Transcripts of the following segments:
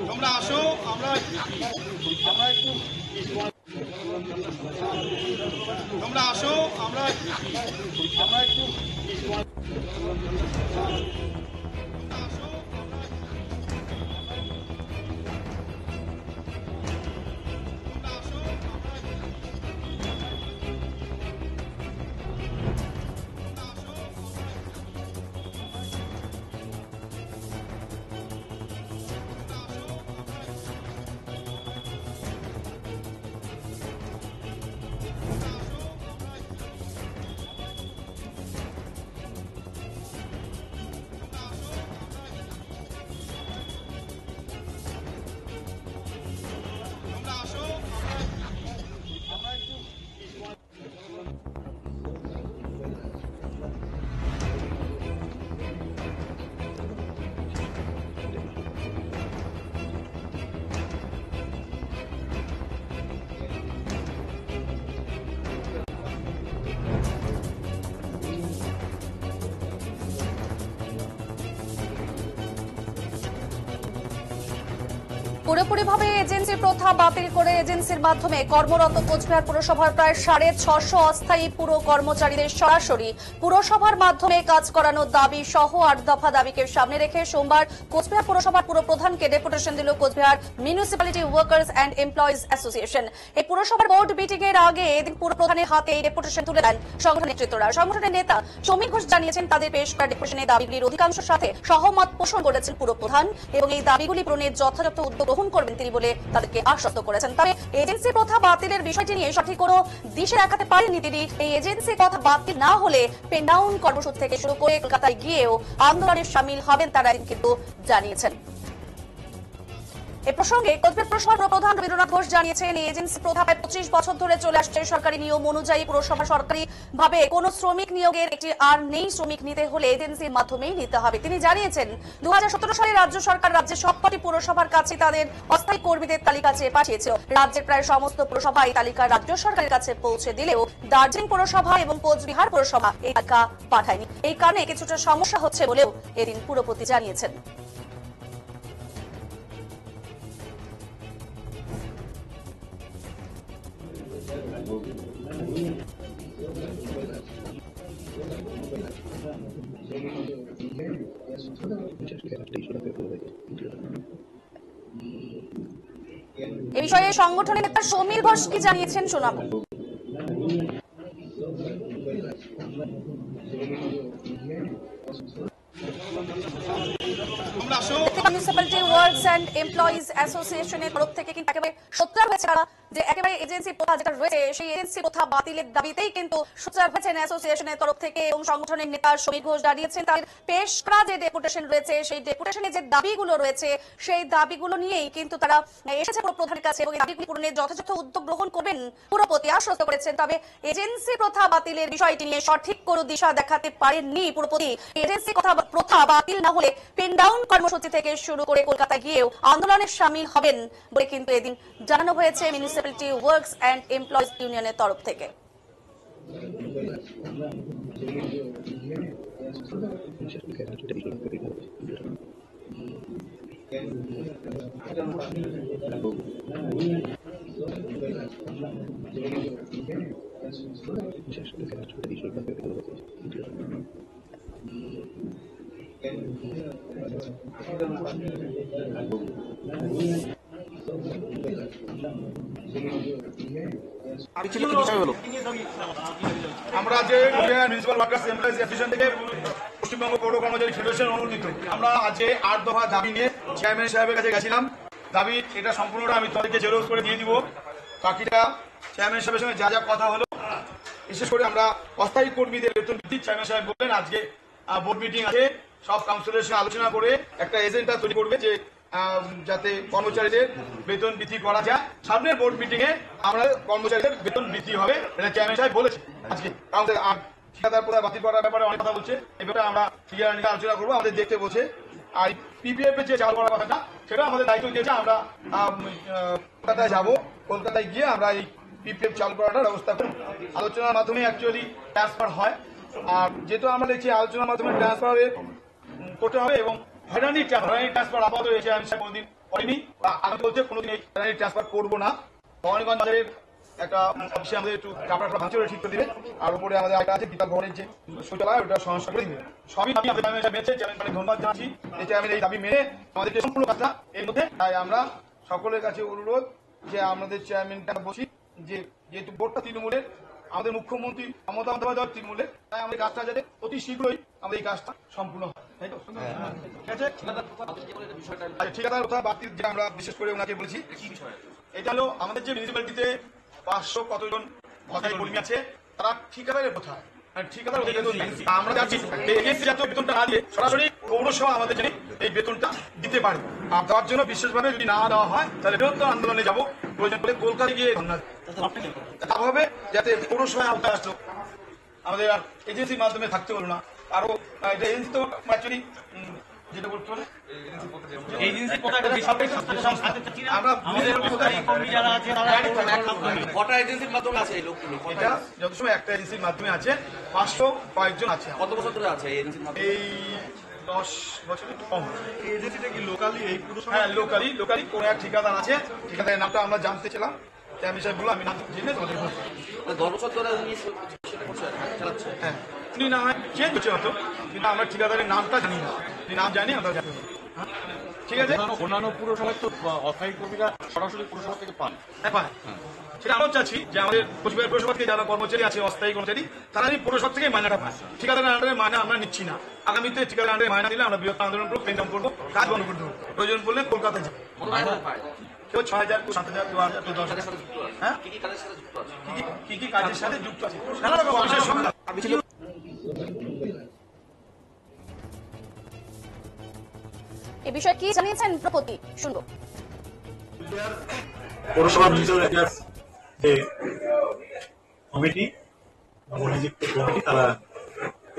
তোমরা আসো, আমরা একটু তোমরা আসো, আমরা একটু পুরোপুরিভাবে এজেন্সি প্রথা বাতিল করে এজেন্সির মাধ্যমে কর্মরত কোচবিহার পুরসভার প্রায় 650 অস্থায়ী পুর কর্মচারীদের সরাসরি পুরসভার মাধ্যমে কাজ করানোর দাবি সহ 8 দফা দাবিকে সামনে রেখে সোমবার কোচবিহার পুরসভার পুরপ্রধানকে ডেপুটেশন দিল Cooch Behar municipality workers and employees association. এই পুরসভার বোর্ড মিটিং এর আগে এদিন পুরপ্রধানের হাতে এই ডেপুটেশন তুলে দেন সংগঠনের নেতৃত্বরা। সংগঠনের নেতা সমীর ঘোষ জানিয়েছেন তাদের পেশ করা ডেপুটেশনের দাবিগুলির অধিকাংশের সাথে সহমত পোষণ করেছেন পুরপ্রধান এবং এই দাবিগুলি পূরণের যথাযথ উদ্যোগ গ্রহণ করবেন তিনি বলে তাদেরকে আশ্বস্ত করেছেন। তবে এজেন্সি প্রথা বাতিলের বিষয়টি নিয়ে সঠিক কোনো দিশা দেখাতে পারেননি তিনি। এই এজেন্সি কথা বাতিল না হলে পেন ডাউন কর্মসূচি থেকে শুরু করে কলকাতায় গিয়েও আন্দোলনে শামিল হবেন তারা কিন্তু জানিয়েছেন। এ প্রসঙ্গে কোচবিহার পুরসভার প্রধান রবীন্দ্রনাথ ঘোষ জানিয়েছেন এই এজেন্সি প্রথা প্রায় 25 বছর ধরে চলে আসছে। সরকারি নিয়ম অনুযায়ী পুরসভা সরকারি ভাবে কোন শ্রমিক নিয়োগের একটি আর নেই, শ্রমিক নিতে হলে এজেন্সির মাধ্যমেই নিতে হবে। তিনি জানিয়েছেন 2017 সালে রাজ্য সরকার রাজ্যের সবকটি পুরসভার কাছে তাদের অস্থায়ী কর্মীদের তালিকা চেয়ে পাঠিয়েছিল। রাজ্যের প্রায় সমস্ত পুরসভা এই তালিকা রাজ্য সরকারের কাছে পৌঁছে দিলেও দার্জিলিং পুরসভা এবং কোচবিহার পুরসভা এই তালিকা পাঠায়নি। এই কারণে কিছুটা সমস্যা হচ্ছে বলেও এদিন পুরপতি জানিয়েছেন। এ বিষয়ে সংগঠনের নেতা সমীর ঘোষ কি জানিয়েছেন শোনাবো। মিউনিসিপ্যালিটি ওয়ার্কস অ্যান্ড এমপ্লয়িজ অ্যাসোসিয়েশনের তরফ থেকে কিন্তু একেবারে সোচ্চার হয়েছে তারা যে একেবারে এজেন্সি প্রথা যেটা রয়েছে সেই এজেন্সি প্রথা বাতিলের দাবিতেই কিন্তু সোচ্চার হয়েছেন অ্যাসোসিয়েশনের তরফ থেকে এবং সংগঠনের নেতা সমীর ঘোষ জানিয়েছেন তাদের পেশ করা যে ডেপুটেশন রয়েছে সেই ডেপুটেশনে যে দাবিগুলো রয়েছে সেই দাবিগুলো নিয়েই কিন্তু তারা এসেছে পুরপ্রধানের কাছে এবং এই দাবিগুলি পূরণের যথাযথ উদ্যোগ গ্রহণ করবেন পুরপতি আশ্বস্ত করেছেন। তবে এজেন্সি প্রথা বাতিলের বিষয়টি নিয়ে সঠিক কোনো দিশা দেখাতে পারেননি পুরপতি। এজেন্সি প্রথা বাতিল না হলে পেন ডাউন কর্মসূচি থেকে শুরু করে কলকাতায় গিয়েও আন্দোলনে শামিল হবেন বলে কিন্তু এদিন জানানো হয়েছে মিউনিসিপ্যালিটি ওয়ার্কস অ্যান্ড এমপ্লয়িজ ইউনিয়নের তরফ থেকে। আমরা যে মিউনিসিপাল ওয়ার্কার্স এমপ্লয়িজ অ্যাসোসিয়েশন থেকে পশ্চিমবঙ্গ পৌর কর্মচারী ফেডারেশন অনুমোদিত আমরা আজকে 8 দফা দাবি নিয়ে চেয়ারম্যান সাহেবের কাছে গেছিলাম। দাবি এটা সম্পূর্ণটা আমি তাদেরকে জেরক্স করে দিয়ে দিব। বাকিটা চেয়ারম্যান সাহেবের সঙ্গে যা যা কথা হলো, বিশেষ করে আমরা অস্থায়ী কর্মীদের বেতন বৃদ্ধি চেয়ারম্যান সাহেব বললেন আজকে বোর্ড মিটিং আছে, সব কাউন্সিলরের সঙ্গে আলোচনা করে একটা এজেন্ডা তৈরি করবে যে যাতে কর্মচারীদের বেতন বৃদ্ধি করা যায়। সামনের বোর্ড মিটিং এ আমরা কর্মচারীদের বেতন বৃদ্ধি হবে এটা চেয়ারম্যান সাহেব বলেছে। আজকে ঠিকাদার প্রথা বাতিল করার ব্যাপারে অনেক কথা বলছে, এই ব্যাপারে আমরা ক্লিয়ার নিয়ে আলোচনা করবো, আমাদের দেখতে বলছে। আর পিপিএফ এর যে চাল করার কথাটা সেটা আমাদের দায়িত্ব দিয়েছে। আমরা কলকাতায় যাবো, কলকাতায় গিয়ে আমরা এই পিপিএফ চালু করাটার ব্যবস্থা করব। আলোচনার মাধ্যমে অ্যাকচুয়ালি ট্রান্সফার হয়, আর যেহেতু আমরা দেখছি আলোচনার মাধ্যমে ট্রান্সফার করতে হবে এবং হয়রানি ট্রান্সফার আপাতত এসে আমি কোনোদিন করিনি বা আমি বলতে কোনোদিন এই হয়রানি ট্রান্সফার করবো না। ভবানীগঞ্জ বাজারের একটা অফিসে আমাদের একটু কাপড়টা ভাঙচুরে ঠিক করে দিবে, আর উপরে আমাদের একটা আছে বিকাশ ভবনের যে শৌচালয় ওটা সংস্কার করে দিবে। সবই আমি ধন্যবাদ জানাচ্ছি এই চেয়ারম্যানের এই দাবি মেনে আমাদেরকে সম্পূর্ণ কাজটা এর মধ্যে। তাই আমরা সকলের কাছে অনুরোধ যে আমাদের চেয়ারম্যানটা বলছি যে যেহেতু বোর্ডটা তৃণমূলের, আমাদের মুখ্যমন্ত্রী মমতা বন্দ্যোপাধ্যায় তৃণমূলের, তাই আমাদের কাজটা যাতে অতি শীঘ্রই আমাদের এই কাজটা সম্পূর্ণ হয়। তাই তো ঠিক আছে। ঠিকাদার কথা বাড়তি যে আমরা বিশেষ করে ওনাকে বলছি এটা হলো আমাদের যে মিউনিসিপ্যালিটিতে 500 কতজন অস্থায়ী কর্মী আছে তারা ঠিকাদারের কোথায় আমরা যাচ্ছি এজেন্সি জাতীয় বেতনটা না দিয়ে সরাসরি পৌরসভা আমাদের জন্য এই বেতনটা দিতে পারে। আর দেওয়ার জন্য বিশেষভাবে যদি না দেওয়া হয় তাহলে বৃহত্তর আন্দোলনে যাবো, প্রয়োজন পড়লে কলকাতায় গিয়ে হবে যাতে পৌরসভায় আওতায় আসলো, আমাদের আর এজেন্সির মাধ্যমে থাকতে হলো না। আরো এটা এজেন্সি তো অ্যাকচুয়ালি যেটা বলতে হবে যত সময় একটা এজেন্সির মাধ্যমে আছে 500 কয়েকজন আছে। কত বছর ধরে আছে এই 10 বছর একটু কম। এজেন্সিটা কি লোকালি? হ্যাঁ লোকালি কোন এক ঠিকাদার আছে, ঠিকাদারের নামটা আমরা জানতে ছিলাম, আমি সাহেব বললো আমি নাম জেনে তোমাদের 10 বছর ধরে উনি চালাচ্ছে। হ্যাঁ উনি না হয় চেঞ্জ হচ্ছে হয়তো, কিন্তু আমরা ঠিকাদারের নামটা জানি না, নাম জানি আমরা জানি। ঠিক আছে, অন্যান্য পুরসভায় তো অস্থায়ী কর্মীরা সরাসরি পুরসভা থেকে পান। হ্যাঁ পায়, সেটা আমরাও চাচ্ছি যে আমাদের কোচবিহার পৌরসভা থেকে যারা কর্মচারী আছে অস্থায়ী কর্মচারী তারা এই পৌরসভা থেকে মায়নাটা পায়। ঠিকাদারের আন্ডারে মায়না আমরা নিচ্ছি না, আগামীতে ঠিকাদারের আন্ডারে মায়না দিলে আমরা বৃহত্তর আন্দোলন করবো, পেনশন করবো, কাজ বন্ধ করে দেবো, প্রয়োজন পড়লে কলকাতায় যাবো। কেউ 6,000, কেউ 7,000, কেউ 8,000, কেউ 10,000। হ্যাঁ কি কি কাজের সাথে যুক্ত আছে নানা রকম অফিসের সংখ্যা। এ বিষয়ে কি জানিয়েছেন প্রপতি শুনবো। পৌরসভা মিউনিসিপ্যাল অ্যাফেয়ার্স যে কমিটি নবনিযুক্ত কমিটি তারা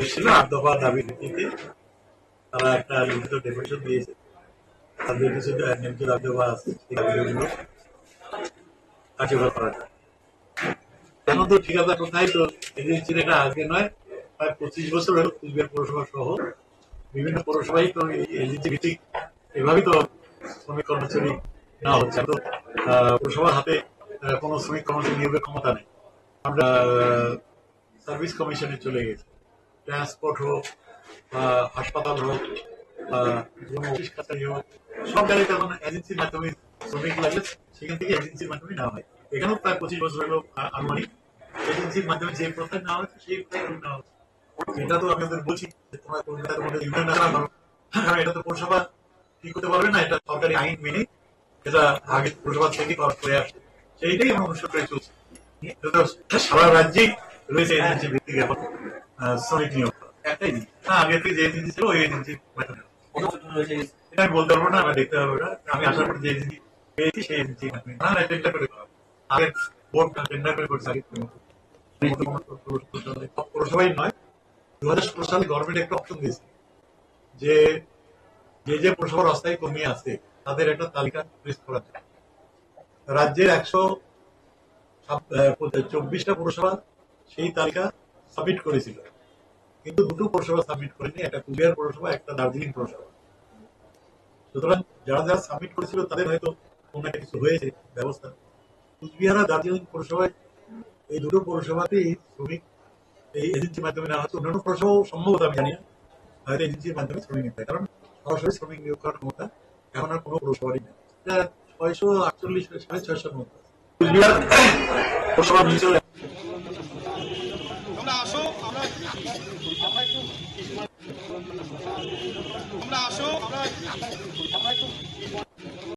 এসেছিল 8 দফা দাবির ভিত্তিতে তারা একটা লিখিত ডেপুটেশন দিয়েছে। তাদের কিছু ন্যায্য দাবি বা দাবিগুলো কার্যকর করা যায়। কেন তো ঠিকাদার কোথায় তো এজেন্সির এটা আজকে নয়, প্রায় 25 বছর হলো কুচবিহার পৌরসভা সহ বিভিন্ন পৌরসভায় তো এজেন্সি ভিত্তিক এভাবেই তো শ্রমিক কর্মচারী নেওয়া হচ্ছে। তো পৌরসভার হাতে কোনো শ্রমিক কর্মচারী নিয়োগের ক্ষমতা নেই। আমরা সার্ভিস কমিশনে চলে গেছি, ট্রান্সপোর্ট হোক বা হাসপাতাল হোক বা কোনো অফিস কাছারি হোক, সব জায়গায় যখন এজেন্সির মাধ্যমে শ্রমিক লাগে সেখান থেকে এজেন্সির মাধ্যমে নেওয়া হয়। এখানেও প্রায় 25 বছর হলো আনুমানিক এজেন্সির মাধ্যমে যে প্রথায় নেওয়া হচ্ছে সেই প্রথায় নেওয়া হচ্ছে। এটা তো আমি ওদের বলছি যে তোমরা কলকাতার মধ্যে ইউনিয়ন না করো, কারণ এটা তো পৌরসভা ঠিক করতে পারবে না, এটা সরকারি আইন মেনে এটা আগে পৌরসভা থেকে করে আসছে, সেইটাই আমরা অনুসরণ করে চলছে। সারা রাজ্যেই রয়েছে এজেন্সি ভিত্তিক এখন শ্রমিক নিয়োগ একটাই দিন। হ্যাঁ আগে থেকে যে এজেন্সি ছিল ওই এজেন্সির মাধ্যমে এটা আমি বলতে পারবো না, আমরা দেখতে পারবো না। আমি আশা করি যে এজেন্সি পেয়েছি সেই এজেন্সির মাধ্যমে টেন্ডার করে আগে বোর্ড টেন্ডার করে করছে। আগে পৌরসভাই নয়, 2017 সালে গভর্নমেন্ট একটা অপশন দিয়েছে যে যে পৌরসভার অস্থায়ী কর্মী আছে তাদের একটা তালিকা লিস্ট করা যায়। রাজ্যের 124টা পৌরসভা সেই তালিকা সাবমিট করেছিল, কিন্তু 2টো পৌরসভা সাবমিট করেনি, একটা কুচবিহার পৌরসভা, একটা দার্জিলিং পৌরসভা। সুতরাং যারা যারা সাবমিট করেছিল তাদের হয়তো কোনো একটা কিছু হয়েছে ব্যবস্থা। কুচবিহার আর দার্জিলিং পৌরসভায় এই 2টো পৌরসভাতে এই শ্রমিক এই এজেন্সির মাধ্যমে নেওয়া হচ্ছে। অন্যান্য পৌরসভাও সম্ভবত আমি জানি না, হয়তো এজেন্সির মাধ্যমে শ্রমিক নিতে হয়, কারণ সরাসরি শ্রমিক নিয়োগ করার ক্ষমতা এখন আর কোনো পৌরসভারই নেই। এটা 648 650 মতো কুচবিহার পৌরসভা মিউনিসিপ্যাল। তোমরা আসো, আমরা